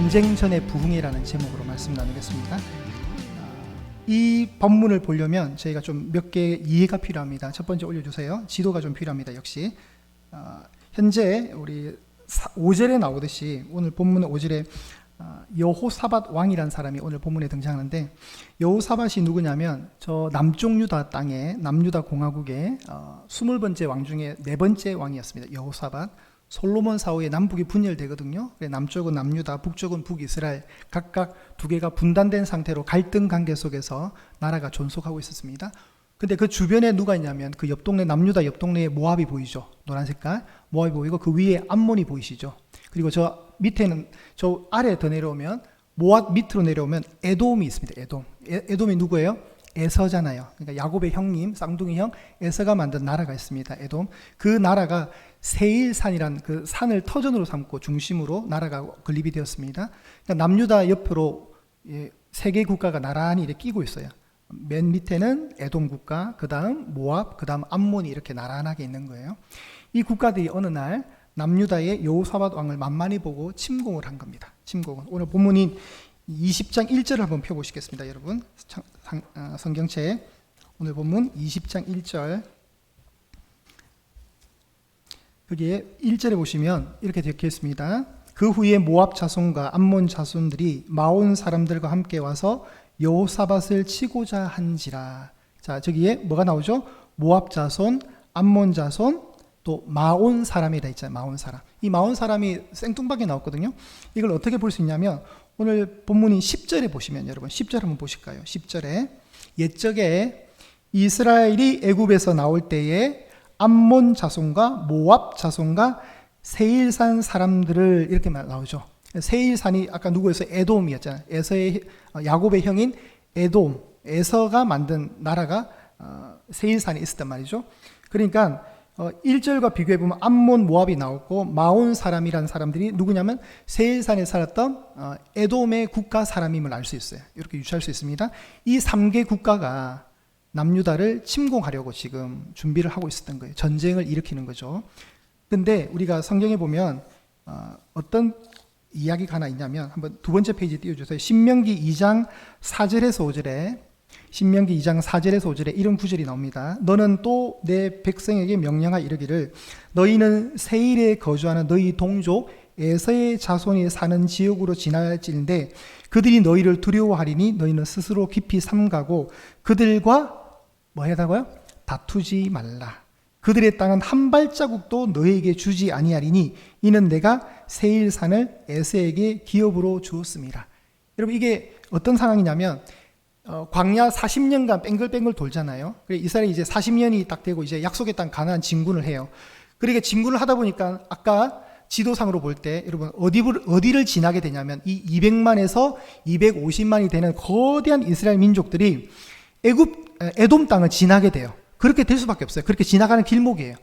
전쟁 전의 부흥이라는 제목으로 말씀 나누겠습니다. 이 본문을 보려면 저희가 좀 몇 개 이해가 필요합니다. 첫 번째 올려주세요. 지도가 좀 필요합니다. 역시 현재 우리 5절에 나오듯이 오늘 본문 5절에 여호사밧 왕이라는 사람이 오늘 본문에 등장하는데, 여호사밧이 누구냐면 저 남쪽 유다 땅에 남유다 공화국의 20번째 왕 중에 4번째 왕이었습니다. 여호사밧. 솔로몬 사후에 남북이 분열되거든요. 남쪽은 남유다, 북쪽은 북이스라엘, 각각 두 개가 분단된 상태로 갈등 관계 속에서 나라가 존속하고 있었습니다. 근데 그 주변에 누가 있냐면 그 옆 동네 남유다 옆 동네에 모압이 보이죠. 노란 색깔 모압이 보이고 그 위에 암몬이 보이시죠. 그리고 저 밑에는 저 아래 더 내려오면 모압 밑으로 내려오면 에돔이 있습니다. 에돔이 누구예요? 에서잖아요. 그러니까 야곱의 형님, 쌍둥이 형 에서가 만든 나라가 있습니다. 에돔. 그 나라가 세일산이란 그 산을 터전으로 삼고 중심으로 나라가 건립이 되었습니다. 그러니까 남유다 옆으로 세 개 국가가 나란히 이렇게 끼고 있어요. 맨 밑에는 에돔 국가, 그 다음 모압, 그 다음 암몬이 이렇게 나란하게 있는 거예요. 이 국가들이 어느 날 남유다의 여호사밧 왕을 만만히 보고 침공을 한 겁니다. 침공은. 오늘 본문인 20장 1절을 한번 펴보시겠습니다. 여러분 성경책 오늘 본문 20장 1절, 여기에 1절에 보시면 이렇게 적혀 있습니다. 그 후에 모압 자손과 암몬 자손들이 마온 사람들과 함께 와서 여호사밧을 치고자 한지라. 자, 저기에 뭐가 나오죠? 모압 자손, 암몬 자손, 또 마온 사람이라 있잖아요. 마온 사람. 이 마온 사람이 생뚱하게 나왔거든요. 이걸 어떻게 볼 수 있냐면 오늘 본문인 10절에 보시면, 여러분 10절 한번 보실까요? 10절에 옛적에 이스라엘이 애굽에서 나올 때에 암몬 자손과 모압 자손과 세일산 사람들을 이렇게 나오죠. 세일산이 아까 누구였어요? 에돔이었잖아요. 야곱의 형인 에돔, 에서가 만든 나라가 세일산이 있었단 말이죠. 그러니까 1절과 비교해보면 암몬, 모압이 나오고 마온 사람이라는 사람들이 누구냐면 세일산에 살았던 에돔의 국가 사람임을 알 수 있어요. 이렇게 유추할 수 있습니다. 이 3개 국가가 남유다를 침공하려고 지금 준비를 하고 있었던 거예요. 전쟁을 일으키는 거죠. 근데 우리가 성경에 보면 어떤 이야기가 하나 있냐면, 한번 두 번째 페이지 띄워주세요. 신명기 2장 4절에서 5절에, 신명기 2장 4절에서 5절에 이런 구절이 나옵니다. 너는 또 내 백성에게 명령하 이르기를, 너희는 세일에 거주하는 너희 동족 에서의 자손이 사는 지역으로 지날지인데 그들이 너희를 두려워하리니 너희는 스스로 깊이 삼가고 그들과 뭐 해다고요? 다투지 말라. 그들의 땅은 한 발자국도 너희에게 주지 아니하리니 이는 내가 세일산을 에서에게 기업으로 주었습니다. 여러분, 이게 어떤 상황이냐면 광야 40년간 뺑글뺑글 돌잖아요. 이스라엘이 이제 40년이 딱 되고 이제 약속의 땅 가나안 진군을 해요. 그러니까 진군을 하다 보니까 아까 지도상으로 볼 때 여러분 어디를 지나게 되냐면 이 200만에서 250만이 되는 거대한 이스라엘 민족들이 에돔 땅을 지나게 돼요. 그렇게 될 수밖에 없어요. 그렇게 지나가는 길목이에요.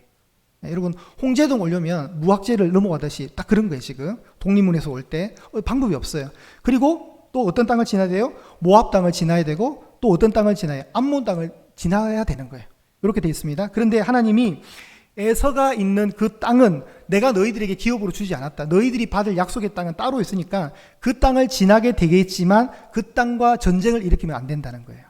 여러분 홍제동 오려면 무학재를 넘어가듯이 딱 그런 거예요. 지금 독립문에서 올 때 방법이 없어요. 그리고 또 어떤 땅을 지나야 돼요? 모압 땅을 지나야 되고 또 어떤 땅을 지나야 암몬 땅을 지나야 되는 거예요. 이렇게 되어 있습니다. 그런데 하나님이 에서가 있는 그 땅은 내가 너희들에게 기업으로 주지 않았다. 너희들이 받을 약속의 땅은 따로 있으니까 그 땅을 지나게 되겠지만 그 땅과 전쟁을 일으키면 안 된다는 거예요.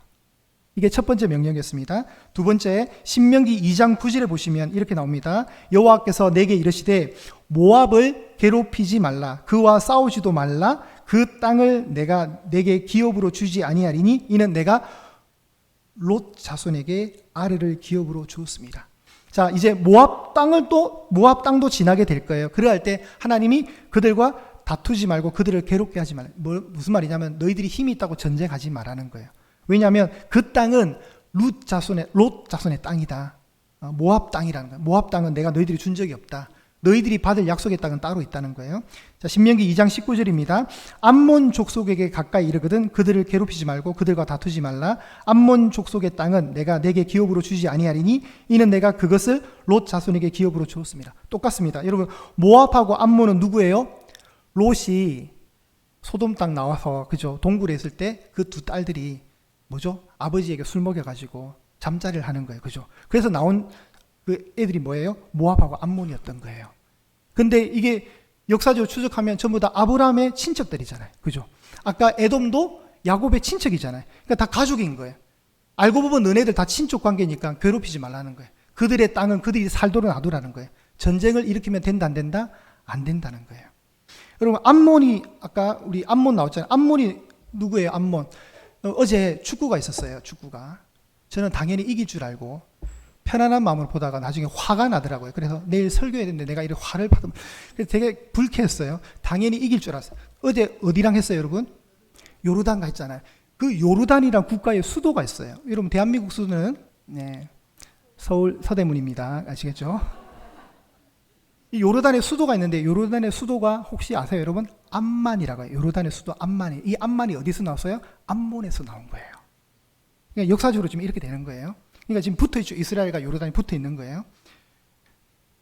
이게 첫 번째 명령이었습니다. 두 번째, 신명기 2장 9절에 보시면 이렇게 나옵니다. 여호와께서 내게 이르시되 모압을 괴롭히지 말라. 그와 싸우지도 말라. 그 땅을 내가 내게 기업으로 주지 아니하리니 이는 내가 롯 자손에게 아르를 기업으로 주었습니다. 자, 이제 모압 땅도 지나게 될 거예요. 그럴 때 하나님이 그들과 다투지 말고 그들을 괴롭게 하지 말라. 무슨 말이냐면 너희들이 힘이 있다고 전쟁하지 말라는 거예요. 왜냐하면 그 땅은 롯 자손의 땅이다. 모압 땅이라는 거예요. 모압 땅은 내가 너희들이 준 적이 없다. 너희들이 받을 약속의 땅은 따로 있다는 거예요. 자, 신명기 2장 19절입니다. 암몬 족속에게 가까이 이르거든 그들을 괴롭히지 말고 그들과 다투지 말라. 암몬 족속의 땅은 내가 내게 기업으로 주지 아니하리니 이는 내가 그것을 롯 자손에게 기업으로 주었습니다. 똑같습니다. 여러분 모압하고 암몬은 누구예요? 롯이 소돔 땅 나와서 그죠 동굴에 있을 때 그 두 딸들이 뭐죠? 아버지에게 술 먹여가지고 잠자리를 하는 거예요. 그죠? 그래서 나온 그 애들이 뭐예요? 모압하고 암몬이었던 거예요. 근데 이게 역사적으로 추적하면 전부 다 아브라함의 친척들이잖아요. 그죠? 아까 에돔도 야곱의 친척이잖아요. 그러니까 다 가족인 거예요. 알고 보면 너네들 다 친족 관계니까 괴롭히지 말라는 거예요. 그들의 땅은 그들이 살도록 놔두라는 거예요. 전쟁을 일으키면 된다 안 된다? 안 된다는 거예요. 여러분 암몬이 아까 우리 암몬 나왔잖아요. 암몬이 누구예요? 암몬. 어제 축구가 있었어요. 축구가. 저는 당연히 이길 줄 알고 편안한 마음으로 보다가 나중에 화가 나더라고요. 그래서 내일 설교해야 되는데 내가 이렇게 화를 받으면 그래서 되게 불쾌했어요. 당연히 이길 줄 알았어요. 어제 어디랑 했어요, 여러분? 요르단가 했잖아요. 그 요르단이란 국가의 수도가 있어요. 여러분 대한민국 수도는 서울 서대문입니다. 아시겠죠? 이 요르단의 수도가 있는데 요르단의 수도가 혹시 아세요, 여러분? 암만이라고 해요. 요르단의 수도 암만이. 이 암만이 어디서 나왔어요? 암몬에서 나온 거예요. 그러니까 역사적으로 지금 이렇게 되는 거예요. 그러니까 지금 붙어 있죠. 이스라엘과 요르단이 붙어 있는 거예요.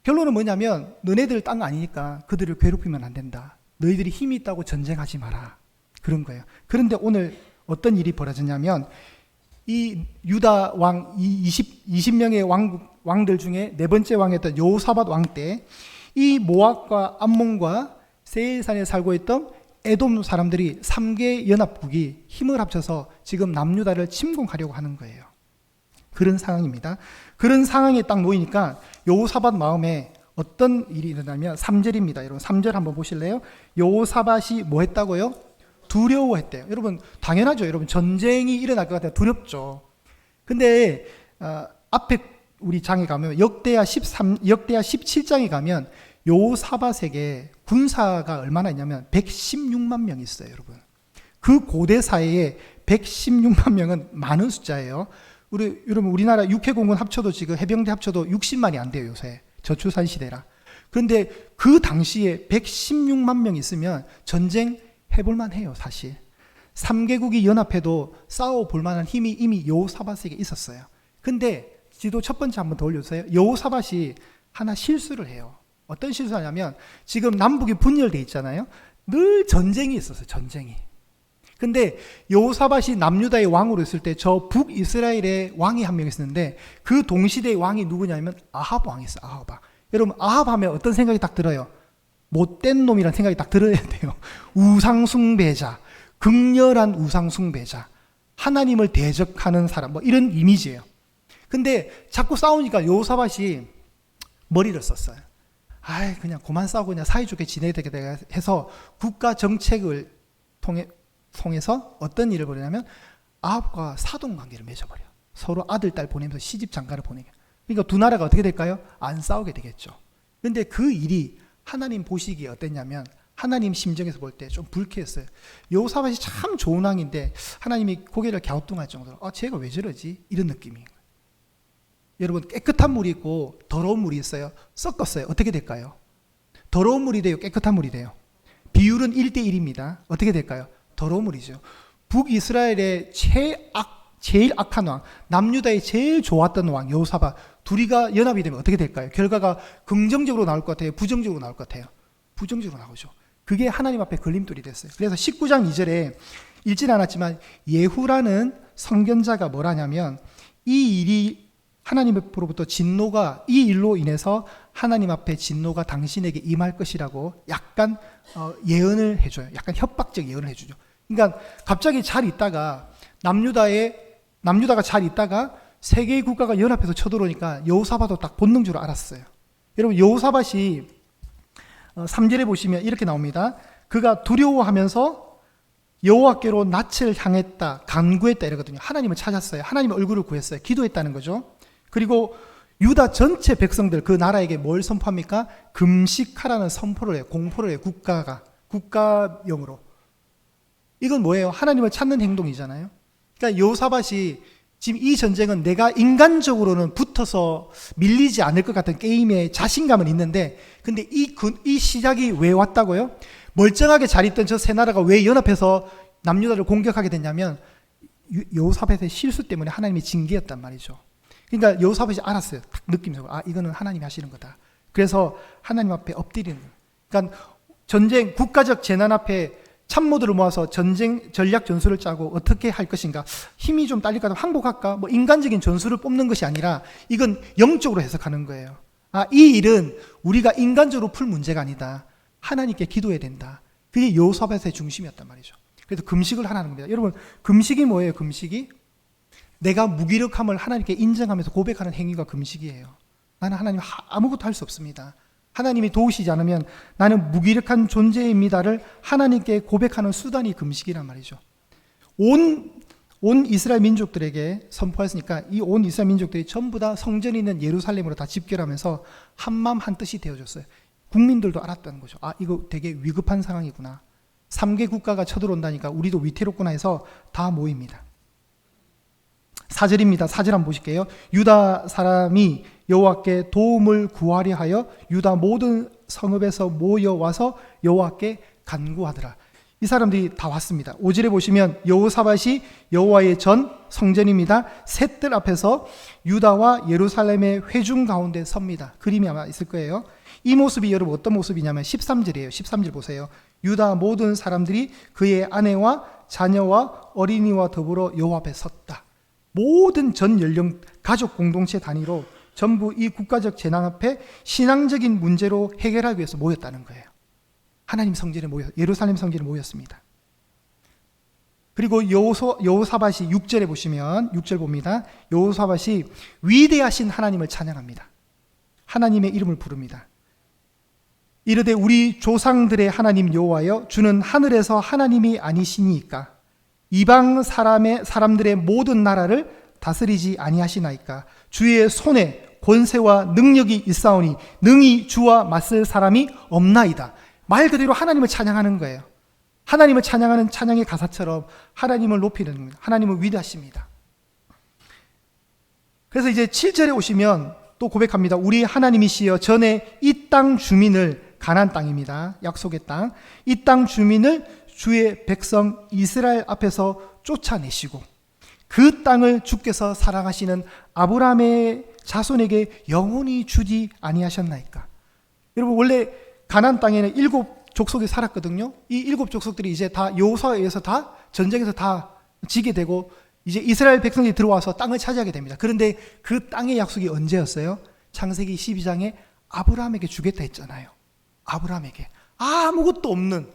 결론은 뭐냐면 너네들 땅 아니니까 그들을 괴롭히면 안 된다. 너희들이 힘이 있다고 전쟁하지 마라. 그런 거예요. 그런데 오늘 어떤 일이 벌어졌냐면 이 유다 왕 20명의 왕들 중에 네 번째 왕이었던 여호사밧 왕 때 이 모압과 암몬과 세일산에 살고 있던 에돔 사람들이 3개 연합국이 힘을 합쳐서 지금 남유다를 침공하려고 하는 거예요. 그런 상황입니다. 그런 상황에 딱 놓이니까 여호사밧 마음에 어떤 일이 일어나면 3절입니다. 여러분 3절 한번 보실래요? 여호사밧이 뭐 했다고요? 두려워했대요. 여러분 당연하죠. 여러분 전쟁이 일어날 것 같아요. 두렵죠. 근데 앞에 우리 장에 가면 역대하 17장에 가면 여호사밧에게 군사가 얼마나 있냐면 116만 명이 있어요, 여러분. 그 고대 사회에 116만 명은 많은 숫자예요. 여러분 우리나라 육해공군 합쳐도 지금 해병대 합쳐도 60만이 안 돼요, 요새. 저출산 시대라. 그런데 그 당시에 116만 명 있으면 전쟁 해볼만 해요, 사실. 3개국이 연합해도 싸워볼 만한 힘이 이미 여호사밧에게 있었어요. 근데 지도 첫 번째 한번 더 올려주세요. 여호사밧이 하나 실수를 해요. 어떤 실수를 하냐면 지금 남북이 분열돼 있잖아요. 늘 전쟁이 있었어요, 전쟁이. 근데 여호사밧이 남유다의 왕으로 있을 때 저 북이스라엘의 왕이 한 명 있었는데 그 동시대의 왕이 누구냐면 아합 왕이 있어요. 아합 왕. 여러분 아합 하면 어떤 생각이 딱 들어요? 못된 놈이라는 생각이 딱 들어야 돼요. 우상숭배자, 극렬한 우상숭배자, 하나님을 대적하는 사람, 뭐 이런 이미지예요. 근데 자꾸 싸우니까 여호사밧이 머리를 썼어요. 아이 그냥 그만 싸우고 그냥 사이좋게 지내야 되겠다 해서 국가 정책을 통해서 어떤 일을 벌이냐면 아합과 사돈관계를 맺어버려. 서로 아들, 딸 보내면서 시집 장가를 보내게. 그러니까 두 나라가 어떻게 될까요? 안 싸우게 되겠죠. 그런데 그 일이 하나님 보시기에 어땠냐면 하나님 심정에서 볼 때 좀 불쾌했어요. 여호사밧이 참 좋은 왕인데 하나님이 고개를 갸우뚱할 정도로 쟤가 왜 저러지? 이런 느낌이에요. 여러분 깨끗한 물이 있고 더러운 물이 있어요. 섞었어요. 어떻게 될까요? 더러운 물이 돼요? 깨끗한 물이 돼요? 비율은 1대1입니다. 어떻게 될까요? 더러운 물이죠. 북이스라엘의 제일 악한 왕, 남유다의 제일 좋았던 왕 여호사밧 둘이가 연합이 되면 어떻게 될까요? 결과가 긍정적으로 나올 것 같아요? 부정적으로 나올 것 같아요? 부정적으로 나오죠. 그게 하나님 앞에 걸림돌이 됐어요. 그래서 19장 2절에 읽진 않았지만 예후라는 선견자가 뭐라냐면 이 일이 하나님으로부터 진노가 이 일로 인해서 하나님 앞에 진노가 당신에게 임할 것이라고 약간 예언을 해줘요. 약간 협박적 예언을 해주죠. 그러니까 갑자기 잘 있다가 남유다가 잘 있다가 세 개의 국가가 연합해서 쳐들어오니까 여호사밧도 딱 본능적으로 알았어요. 여러분 여호사밧이 3절에 보시면 이렇게 나옵니다. 그가 두려워하면서 여호와께로 낯을 향했다, 간구했다 이러거든요. 하나님을 찾았어요. 하나님의 얼굴을 구했어요. 기도했다는 거죠. 그리고 유다 전체 백성들 그 나라에게 뭘 선포합니까? 금식하라는 선포를 해요. 공포를 해요. 국가용으로. 이건 뭐예요? 하나님을 찾는 행동이잖아요. 그러니까 여호사밧이 지금 이 전쟁은 내가 인간적으로는 붙어서 밀리지 않을 것 같은 게임에 자신감은 있는데 근데 이 시작이 왜 왔다고요? 멀쩡하게 잘 있던 저 세 나라가 왜 연합해서 남유다를 공격하게 됐냐면 여호사밧의 실수 때문에 하나님의 징계였단 말이죠. 그러니까 여호사밧이 알았어요. 딱 느낌적으로 이거는 하나님이 하시는 거다. 그래서 하나님 앞에 엎드리는 거예요. 그러니까 전쟁 국가적 재난 앞에 참모들을 모아서 전쟁 전략 전술을 짜고 어떻게 할 것인가, 힘이 좀 딸릴까 항복할까, 뭐 인간적인 전술을 뽑는 것이 아니라 이건 영적으로 해석하는 거예요. 이 일은 우리가 인간적으로 풀 문제가 아니다. 하나님께 기도해야 된다. 그게 여호사밧의 중심이었단 말이죠. 그래서 금식을 하라는 겁니다. 여러분, 금식이 뭐예요? 금식이 내가 무기력함을 하나님께 인정하면서 고백하는 행위가 금식이에요. 나는 하나님 아무것도 할 수 없습니다. 하나님이 도우시지 않으면 나는 무기력한 존재입니다를 하나님께 고백하는 수단이 금식이란 말이죠. 온 이스라엘 민족들에게 선포했으니까 이 온 이스라엘 민족들이 전부 다 성전이 있는 예루살렘으로 다 집결하면서 한마음 한뜻이 되어졌어요. 국민들도 알았다는 거죠. 아, 이거 되게 위급한 상황이구나. 3개 국가가 쳐들어온다니까 우리도 위태롭구나 해서 다 모입니다. 4절입니다. 4절 한번 보실게요. 유다 사람이 여호와께 도움을 구하려 하여 유다 모든 성읍에서 모여와서 여호와께 간구하더라. 이 사람들이 다 왔습니다. 5절에 보시면 여호사밧이 여호와의 전 성전입니다. 셋들 앞에서 유다와 예루살렘의 회중 가운데 섭니다. 그림이 아마 있을 거예요. 이 모습이 여러분 어떤 모습이냐면 13절이에요. 13절 보세요. 유다 모든 사람들이 그의 아내와 자녀와 어린이와 더불어 여호와 앞에 섰다. 모든 전 연령 가족 공동체 단위로 전부 이 국가적 재난 앞에 신앙적인 문제로 해결하기 위해서 모였다는 거예요. 하나님 성전에 예루살렘 성전에 모였습니다. 그리고 여호사밧이 6절에 보시면 6절 봅니다. 여호사밧이 위대하신 하나님을 찬양합니다. 하나님의 이름을 부릅니다. 이르되 우리 조상들의 하나님 여호와여 주는 하늘에서 하나님이 아니시니까 이방 사람들의 모든 나라를 다스리지 아니하시나이까 주의 손에 권세와 능력이 있사오니 능히 주와 맞설 사람이 없나이다. 말 그대로 하나님을 찬양하는 거예요. 하나님을 찬양하는 찬양의 가사처럼 하나님을 높이는 겁니다. 하나님은 위대하십니다. 그래서 이제 7절에 오시면 또 고백합니다. 우리 하나님이시여 전에 이 땅 주민을 가나안 땅입니다. 약속의 땅. 이 땅 주민을 주의 백성 이스라엘 앞에서 쫓아내시고 그 땅을 주께서 사랑하시는 아브라함의 자손에게 영원히 주지 아니하셨나이까. 여러분 원래 가나안 땅에는 7 족속이 살았거든요. 이 7 족속들이 이제 다 여호수아에 의해서 다 전쟁에서 다 지게 되고 이제 이스라엘 백성들이 들어와서 땅을 차지하게 됩니다. 그런데 그 땅의 약속이 언제였어요? 창세기 12장에 아브라함에게 주겠다 했잖아요. 아브라함에게 아무것도 없는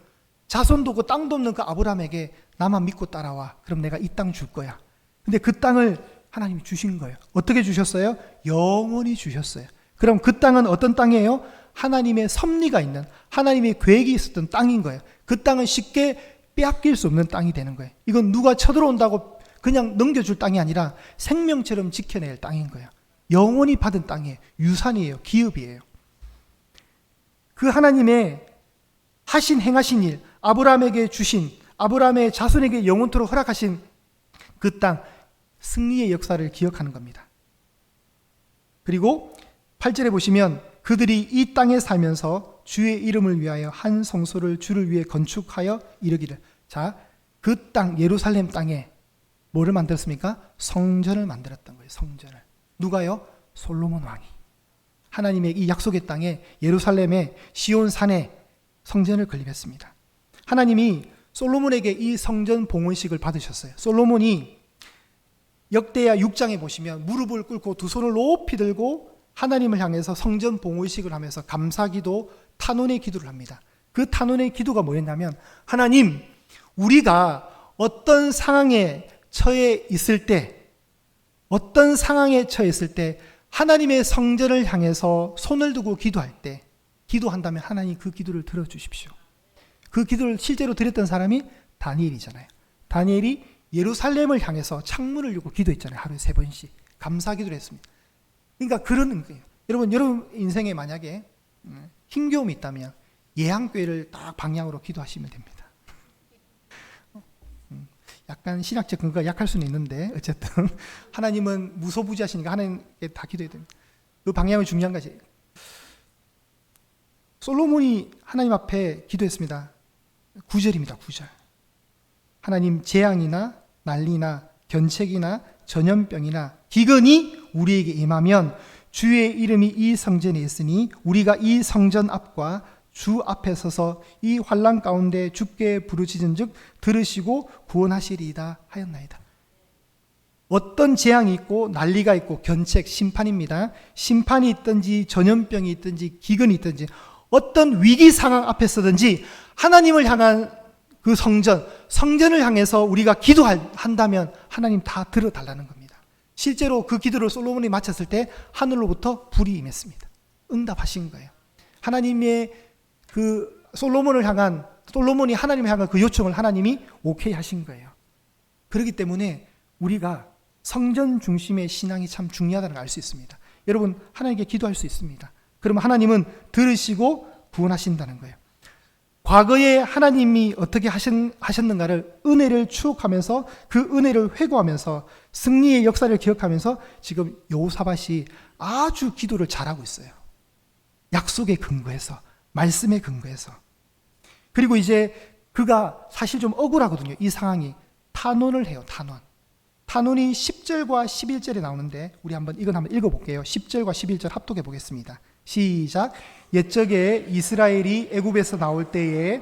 자손도 없고 땅도 없는 그 아브라함에게 나만 믿고 따라와. 그럼 내가 이 땅 줄 거야. 근데 그 땅을 하나님이 주신 거예요. 어떻게 주셨어요? 영원히 주셨어요. 그럼 그 땅은 어떤 땅이에요? 하나님의 섭리가 있는 하나님의 계획이 있었던 땅인 거예요. 그 땅은 쉽게 빼앗길 수 없는 땅이 되는 거예요. 이건 누가 쳐들어온다고 그냥 넘겨줄 땅이 아니라 생명처럼 지켜낼 땅인 거예요. 영원히 받은 땅이에요. 유산이에요. 기업이에요. 그 하나님의 행하신 일, 아브라함에게 주신, 아브라함의 자손에게 영원토록 허락하신 그 땅, 승리의 역사를 기억하는 겁니다. 그리고 8절에 보시면 그들이 이 땅에 살면서 주의 이름을 위하여 한 성소를 주를 위해 건축하여 이르기를. 자, 그 땅, 예루살렘 땅에 뭐를 만들었습니까? 성전을 만들었던 거예요. 성전을. 누가요? 솔로몬 왕이. 하나님의 이 약속의 땅에 예루살렘의 시온산에 성전을 건립했습니다. 하나님이 솔로몬에게 이 성전 봉헌식을 받으셨어요. 솔로몬이 역대하 6장에 보시면 무릎을 꿇고 두 손을 높이 들고 하나님을 향해서 성전 봉헌식을 하면서 감사기도, 탄원의 기도를 합니다. 그 탄원의 기도가 뭐였냐면 하나님, 우리가 어떤 상황에 처해 있을 때 하나님의 성전을 향해서 손을 두고 기도한다면 하나님 그 기도를 들어주십시오. 그 기도를 실제로 드렸던 사람이 다니엘이잖아요. 다니엘이 예루살렘을 향해서 창문을 열고 기도했잖아요. 하루에 3번씩 감사 기도를 했습니다. 그러니까 그러는 거예요. 여러분 인생에 만약에 힘겨움이 있다면 예향교회를 딱 방향으로 기도하시면 됩니다. 약간 신학적 근거가 약할 수는 있는데 어쨌든 하나님은 무소부지하시니까 하나님께 다 기도해야 됩니다. 그 방향이 중요한 거지. 솔로몬이 하나님 앞에 기도했습니다. 9절입니다. 9절. 하나님, 재앙이나 난리나 견책이나 전염병이나 기근이 우리에게 임하면 주의 이름이 이 성전에 있으니 우리가 이 성전 앞과 주 앞에 서서 이 환난 가운데 주께 부르짖은즉 들으시고 구원하시리이다 하였나이다. 어떤 재앙이 있고 난리가 있고 견책, 심판입니다. 심판이 있든지 전염병이 있든지 기근이 있든지 어떤 위기 상황 앞에서든지 하나님을 향한 그 성전을 향해서 우리가 기도한다면 하나님 다 들어달라는 겁니다. 실제로 그 기도를 솔로몬이 마쳤을 때 하늘로부터 불이 임했습니다. 응답하신 거예요. 하나님의 그 솔로몬이 하나님을 향한 그 요청을 하나님이 오케이 하신 거예요. 그렇기 때문에 우리가 성전 중심의 신앙이 참 중요하다는 걸 알 수 있습니다. 여러분, 하나님께 기도할 수 있습니다. 그러면 하나님은 들으시고 구원하신다는 거예요. 과거에 하나님이 어떻게 하셨는가를 은혜를 추억하면서 그 은혜를 회고하면서 승리의 역사를 기억하면서 지금 여호사밧이 아주 기도를 잘하고 있어요. 약속에 근거해서, 말씀에 근거해서. 그리고 이제 그가 사실 좀 억울하거든요. 이 상황이. 탄원을 해요. 탄원이 10절과 11절에 나오는데 우리 이건 한번 읽어볼게요. 10절과 11절 합독해 보겠습니다. 시작. 옛적에 이스라엘이 애굽에서 나올 때에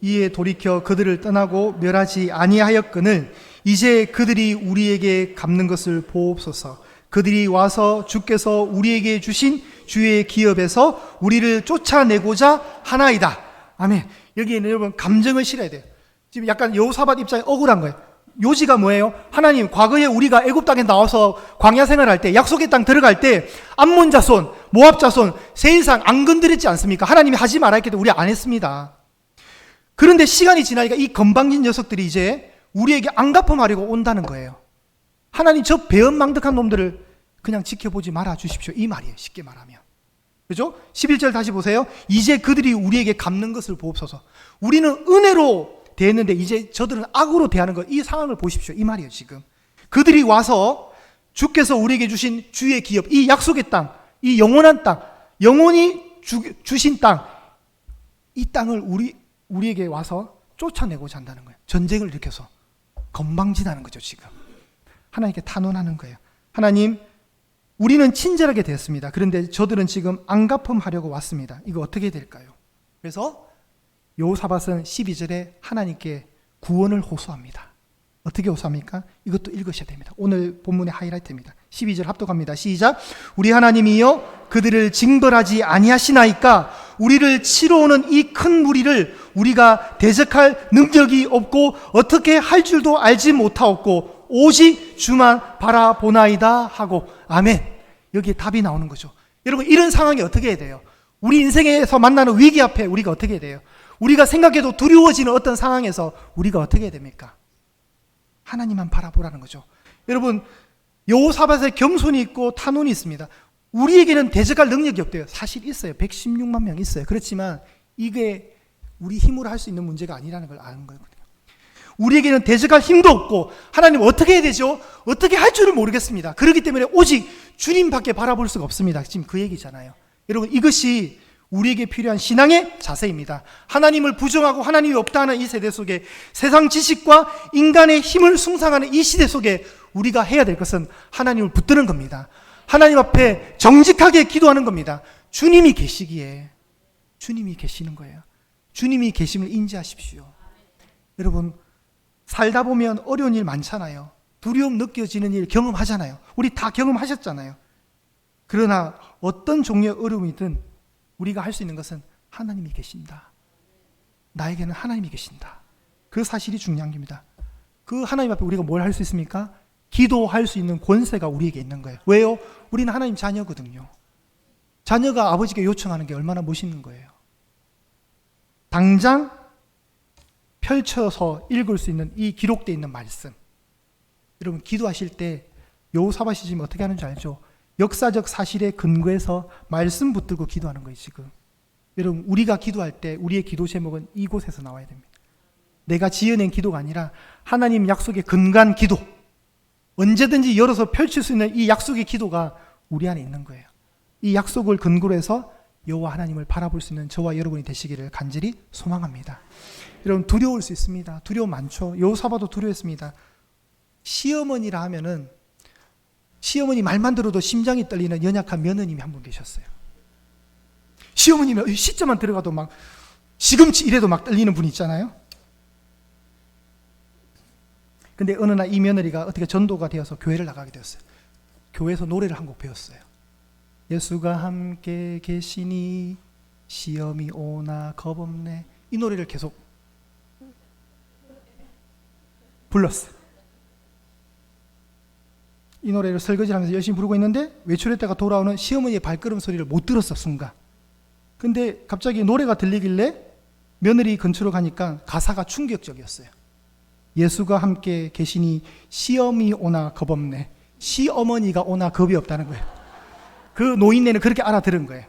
이에 돌이켜 그들을 떠나고 멸하지 아니하였거늘 이제 그들이 우리에게 갚는 것을 보옵소서. 그들이 와서 주께서 우리에게 주신 주의 기업에서 우리를 쫓아내고자 하나이다. 아멘. 여기에는 여러분 감정을 실어야 돼요. 지금 약간 여호사밧 입장이 억울한 거예요. 요지가 뭐예요? 하나님, 과거에 우리가 애굽 땅에 나와서 광야 생활할 때, 약속의 땅 들어갈 때 암몬 자손, 모압 자손, 세일상 안 건드렸지 않습니까? 하나님이 하지 말라 했기 때문에 우리 안 했습니다. 그런데 시간이 지나니까 이 건방진 녀석들이 이제 우리에게 안갚음하려고 온다는 거예요. 하나님, 저 배은망덕한 놈들을 그냥 지켜보지 말아 주십시오. 이 말이에요. 쉽게 말하면. 그죠? 11절 다시 보세요. 이제 그들이 우리에게 갚는 것을 보옵소서. 우리는 은혜로 대했는데 이제 저들은 악으로 대하는 것, 이 상황을 보십시오. 이 말이에요. 지금 그들이 와서 주께서 우리에게 주신 주의 기업, 이 약속의 땅, 이 영원한 땅, 영원히 주신 땅, 이 땅을 우리에게 와서 쫓아내고자 한다는 거예요. 전쟁을 일으켜서 건방지다는 거죠. 지금 하나님께 탄원하는 거예요. 하나님, 우리는 친절하게 되었습니다. 그런데 저들은 지금 안갚음하려고 왔습니다. 이거 어떻게 될까요? 그래서 여호사밧은 12절에 하나님께 구원을 호소합니다. 어떻게 호소합니까? 이것도 읽으셔야 됩니다. 오늘 본문의 하이라이트입니다. 12절 합독합니다. 시작. 우리 하나님이여 그들을 징벌하지 아니하시나이까 우리를 치러 오는 이 큰 무리를 우리가 대적할 능력이 없고 어떻게 할 줄도 알지 못하옵고 오직 주만 바라보나이다 하고. 아멘. 여기에 답이 나오는 거죠. 여러분, 이런 상황이 어떻게 해야 돼요? 우리 인생에서 만나는 위기 앞에 우리가 어떻게 해야 돼요? 우리가 생각해도 두려워지는 어떤 상황에서 우리가 어떻게 해야 됩니까? 하나님만 바라보라는 거죠. 여러분, 여호사밧의 겸손이 있고 탄원이 있습니다. 우리에게는 대적할 능력이 없대요. 사실 있어요. 116만 명 있어요. 그렇지만 이게 우리 힘으로 할 수 있는 문제가 아니라는 걸 아는 거거든요. 우리에게는 대적할 힘도 없고 하나님 어떻게 해야 되죠? 어떻게 할 줄을 모르겠습니다. 그렇기 때문에 오직 주님밖에 바라볼 수가 없습니다. 지금 그 얘기잖아요. 여러분, 이것이 우리에게 필요한 신앙의 자세입니다. 하나님을 부정하고 하나님이 없다는 이 세대 속에, 세상 지식과 인간의 힘을 숭상하는 이 시대 속에 우리가 해야 될 것은 하나님을 붙드는 겁니다. 하나님 앞에 정직하게 기도하는 겁니다. 주님이 계시기에 주님이 계시는 거예요. 주님이 계심을 인지하십시오. 여러분, 살다 보면 어려운 일 많잖아요. 두려움 느껴지는 일 경험하잖아요. 우리 다 경험하셨잖아요. 그러나 어떤 종류의 어려움이든 우리가 할 수 있는 것은 하나님이 계신다. 나에게는 하나님이 계신다. 그 사실이 중요한 겁니다. 그 하나님 앞에 우리가 뭘 할 수 있습니까? 기도할 수 있는 권세가 우리에게 있는 거예요. 왜요? 우리는 하나님 자녀거든요. 자녀가 아버지께 요청하는 게 얼마나 멋있는 거예요. 당장 펼쳐서 읽을 수 있는 이 기록되어 있는 말씀. 여러분, 기도하실 때 여호사밧이 지금 어떻게 하는지 알죠? 역사적 사실에 근거해서 말씀 붙들고 기도하는 거예요. 지금 여러분, 우리가 기도할 때 우리의 기도 제목은 이곳에서 나와야 됩니다. 내가 지어낸 기도가 아니라 하나님 약속에 근거한 기도, 언제든지 열어서 펼칠 수 있는 이 약속의 기도가 우리 안에 있는 거예요. 이 약속을 근거로 해서 여호와 하나님을 바라볼 수 있는 저와 여러분이 되시기를 간절히 소망합니다. 여러분, 두려울 수 있습니다. 두려움 많죠. 여호사밧도 두려웠습니다. 시어머니라 하면은, 시어머니 말만 들어도 심장이 떨리는 연약한 며느님이 한 분 계셨어요. 시어머니는 시점만 들어가도 막 시금치 이래도 막 떨리는 분 있잖아요. 근데 어느 날 이 며느리가 어떻게 전도가 되어서 교회를 나가게 되었어요. 교회에서 노래를 한 곡 배웠어요. 예수가 함께 계시니 시험이 오나 겁없네. 이 노래를 계속 불렀어요. 이 노래를 설거지하면서 열심히 부르고 있는데 외출했다가 돌아오는 시어머니의 발걸음 소리를 못 들었어, 순간. 근데 갑자기 노래가 들리길래 며느리 근처로 가니까 가사가 충격적이었어요. 예수가 함께 계시니 시험이 오나 겁없네. 시어머니가 오나 겁이 없다는 거예요. 그 노인네는 그렇게 알아들은 거예요.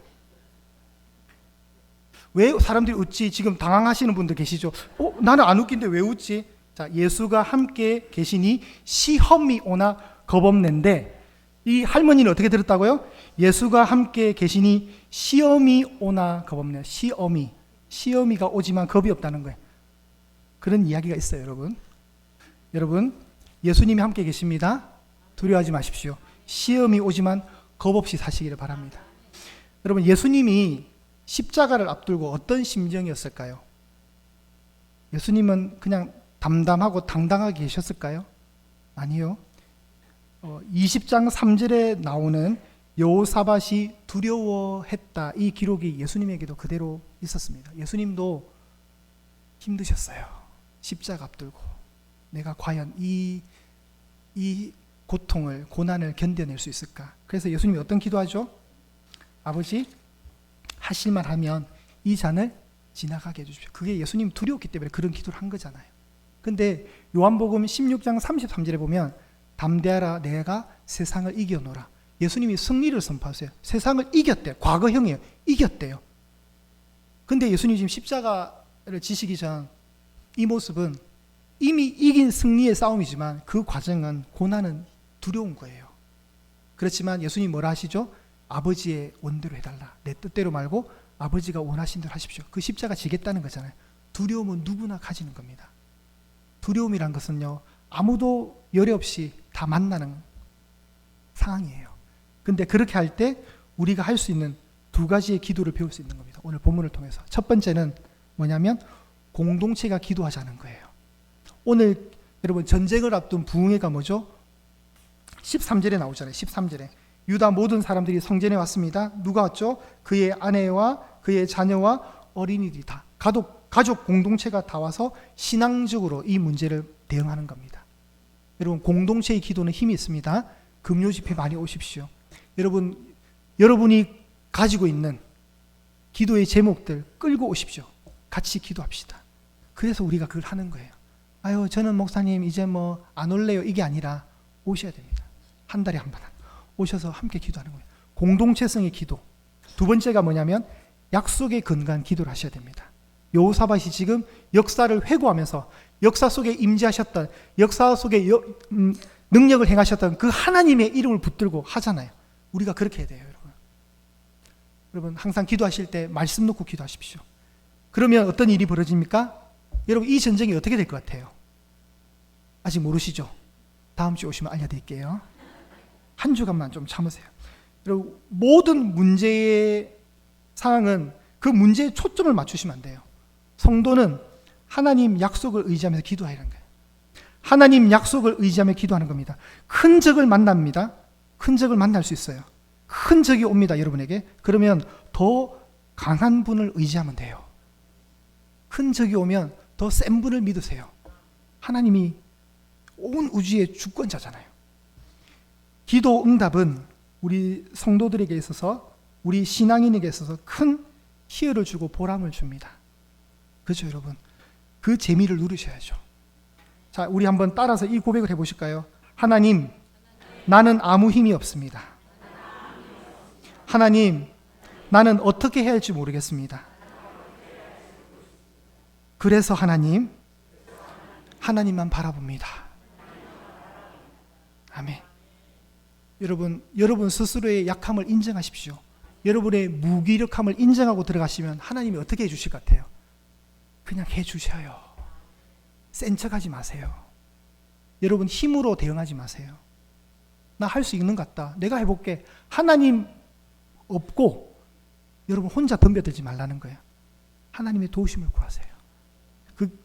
왜 사람들이 웃지? 지금 당황하시는 분들 계시죠? 나는 안 웃긴데 왜 웃지? 자, 예수가 함께 계시니 시험이 오나 겁없는데, 이 할머니는 어떻게 들었다고요? 예수가 함께 계시니 시험이 오나 겁없네. 시험이가 오지만 겁이 없다는 거예요. 그런 이야기가 있어요, 여러분. 여러분, 예수님이 함께 계십니다. 두려워하지 마십시오. 시험이 오지만 겁 없이 사시기를 바랍니다. 여러분, 예수님이 십자가를 앞두고 어떤 심정이었을까요? 예수님은 그냥 담담하고 당당하게 계셨을까요? 아니요. 20장 3절에 나오는 여호사밧이 두려워했다, 이 기록이 예수님에게도 그대로 있었습니다. 예수님도 힘드셨어요. 십자가 앞들고 내가 과연 이 고통을, 고난을 견뎌낼 수 있을까? 그래서 예수님이 어떤 기도하죠? 아버지, 하실만 하면 이 잔을 지나가게 해주십시오. 그게 예수님 두려웠기 때문에 그런 기도를 한 거잖아요. 근데 요한복음 16장 33절에 보면 담대하라, 내가 세상을 이겨노라. 예수님이 승리를 선포하세요. 세상을 이겼대요. 과거형이에요. 이겼대요. 근데 예수님 지금 십자가를 지시기 전 이 모습은 이미 이긴 승리의 싸움이지만 그 과정은, 고난은 두려운 거예요. 그렇지만 예수님 뭐라 하시죠? 아버지의 원대로 해달라. 내 뜻대로 말고 아버지가 원하신 대로 하십시오. 그 십자가 지겠다는 거잖아요. 두려움은 누구나 가지는 겁니다. 두려움이란 것은요, 아무도 열애 없이 다 만나는 상황이에요. 근데 그렇게 할 때 우리가 할 수 있는 두 가지의 기도를 배울 수 있는 겁니다. 오늘 본문을 통해서. 첫 번째는 뭐냐면 공동체가 기도하자는 거예요. 오늘 여러분, 전쟁을 앞둔 부흥회가 뭐죠? 13절에 나오잖아요. 13절에 유다 모든 사람들이 성전에 왔습니다. 누가 왔죠? 그의 아내와 그의 자녀와 어린이들이 다, 가족 공동체가 다 와서 신앙적으로 이 문제를 대응하는 겁니다. 여러분, 공동체의 기도는 힘이 있습니다. 금요 집회 많이 오십시오. 여러분이 가지고 있는 기도의 제목들 끌고 오십시오. 같이 기도합시다. 그래서 우리가 그걸 하는 거예요. 아유, 저는 목사님 이제 뭐 안 올래요, 이게 아니라 오셔야 됩니다. 한 달에 한 번 오셔서 함께 기도하는 거예요. 공동체성의 기도. 두 번째가 뭐냐면 약속에 근거한 기도를 하셔야 됩니다. 여호사밧이 지금 역사를 회고하면서 역사 속에 임재하셨던, 역사 속에 능력을 행하셨던 그 하나님의 이름을 붙들고 하잖아요. 우리가 그렇게 해야 돼요, 여러분. 여러분, 항상 기도하실 때 말씀 놓고 기도하십시오. 그러면 어떤 일이 벌어집니까? 여러분, 이 전쟁이 어떻게 될 것 같아요? 아직 모르시죠? 다음 주에 오시면 알려드릴게요. 한 주간만 좀 참으세요. 여러분, 모든 문제의 상황은 그 문제에 초점을 맞추시면 안 돼요. 성도는 하나님 약속을 의지하면서 기도하라는 거예요. 하나님 약속을 의지하며 기도하는 겁니다. 큰 적을 만납니다. 큰 적을 만날 수 있어요. 큰 적이 옵니다, 여러분에게. 그러면 더 강한 분을 의지하면 돼요. 큰 적이 오면 더 센 분을 믿으세요. 하나님이 온 우주의 주권자잖아요. 기도 응답은 우리 성도들에게 있어서, 우리 신앙인에게 있어서 큰 희열을 주고 보람을 줍니다. 그렇죠, 여러분? 그 재미를 누리셔야죠. 자, 우리 한번 따라서 이 고백을 해보실까요? 하나님, 나는 아무 힘이 없습니다. 하나님, 나는 어떻게 해야 할지 모르겠습니다. 그래서 하나님만 바라봅니다. 아멘. 여러분 스스로의 약함을 인정하십시오. 여러분의 무기력함을 인정하고 들어가시면 하나님이 어떻게 해주실 것 같아요? 그냥 해주셔요. 센 척하지 마세요. 여러분, 힘으로 대응하지 마세요. 나 할 수 있는 것 같다, 내가 해볼게. 하나님 없고 여러분 혼자 덤벼들지 말라는 거예요. 하나님의 도우심을 구하세요.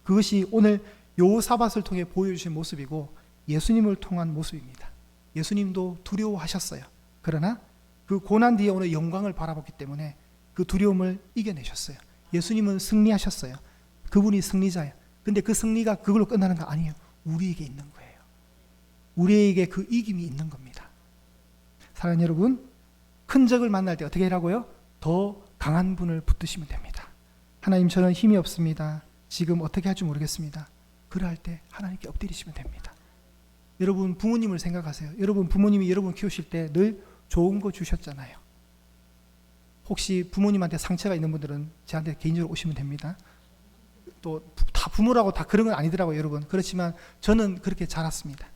그것이 오늘 여호사밧을 통해 보여주신 모습이고 예수님을 통한 모습입니다. 예수님도 두려워하셨어요. 그러나 그 고난 뒤에 오는 영광을 바라봤기 때문에 그 두려움을 이겨내셨어요. 예수님은 승리하셨어요. 그분이 승리자예요. 근데 그 승리가 그걸로 끝나는 거 아니에요. 우리에게 있는 거예요. 우리에게 그 이김이 있는 겁니다. 사랑하는 여러분, 큰 적을 만날 때 어떻게 하라고요? 더 강한 분을 붙드시면 됩니다. 하나님, 저는 힘이 없습니다. 지금 어떻게 할지 모르겠습니다. 그럴 때 하나님께 엎드리시면 됩니다. 여러분 부모님을 생각하세요. 여러분 부모님이 여러분 키우실 때 늘 좋은 거 주셨잖아요. 혹시 부모님한테 상처가 있는 분들은 저한테 개인적으로 오시면 됩니다. 또 다 부모라고 다 그런 건 아니더라고요, 여러분. 그렇지만 저는 그렇게 자랐습니다.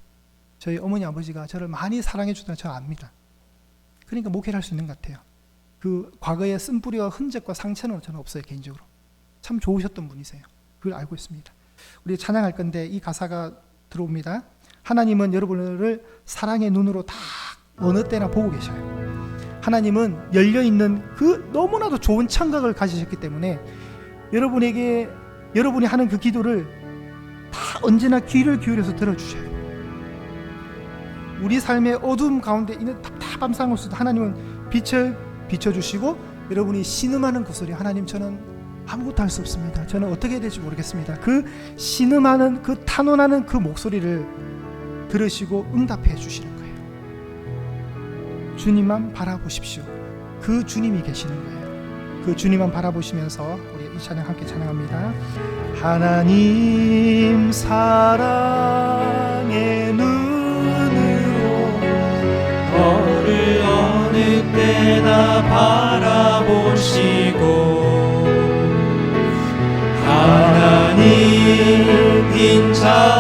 저희 어머니 아버지가 저를 많이 사랑해 주다는 저 압니다. 그러니까 목회를 할 수 있는 것 같아요. 그 과거의 쓴뿌리와 흔적과 상처는 저는 없어요, 개인적으로. 참 좋으셨던 분이세요. 그걸 알고 있습니다. 우리 찬양할 건데 이 가사가 들어옵니다. 하나님은 여러분을 사랑의 눈으로 다 어느 때나 보고 계셔요. 하나님은 열려있는 그 너무나도 좋은 청각을 가지셨기 때문에 여러분에게 여러분이 하는 그 기도를 다 언제나 귀를 기울여서 들어주셔요. 우리 삶의 어두움 가운데 있는 답답한 상황에서도 하나님은 빛을 비춰주시고 여러분이 신음하는 그 소리, 하나님 저는 아무것도 할 수 없습니다. 저는 어떻게 해야 될지 모르겠습니다. 그 신음하는 그 탄원하는 그 목소리를 들으시고 응답해 주시는 거예요. 주님만 바라보십시오. 그 주님이 계시는 거예요. 그 주님만 바라보시면서 우리 이 찬양 함께 찬양합니다. 하나님 사랑의 눈으로 너를 어느 때나 바라보시고 하나님 인자